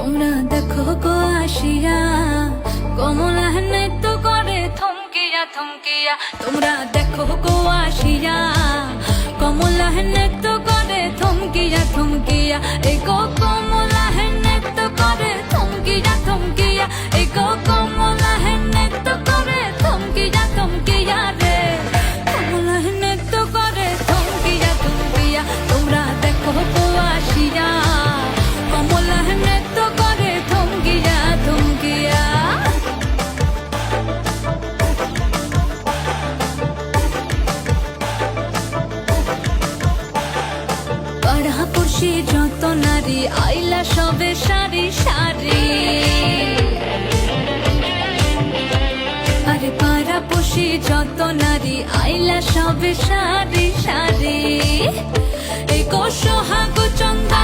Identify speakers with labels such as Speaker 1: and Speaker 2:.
Speaker 1: তোমরা দেখো গো আসিয়া কমলা নৃত্য করে থমকিয়া থমকিয়া। তোমরা দেখো গো আসিয়া কমলা নৃত্য করে থমকিয়া থমকিয়া। এই গো কমলা নৃত্য করে থমকিয়া থমকিয়া। এই গো কমলা নৃত্য করে থমকিয়া থমকিয়া রে। কমলা নৃত্য করে থমকিয়া থমকিয়া। তোমরা দেখো গো আসিয়া কমলা নৃত্য করে থমকিয়া থমকিয়া। পাড়াপড়শি যত নারী আইলা সবে সারি সারি। আরে পাড়াপড়শি যত নারী আইলা সবে সারি সারি। এই গো সোহাগ চন্দ্র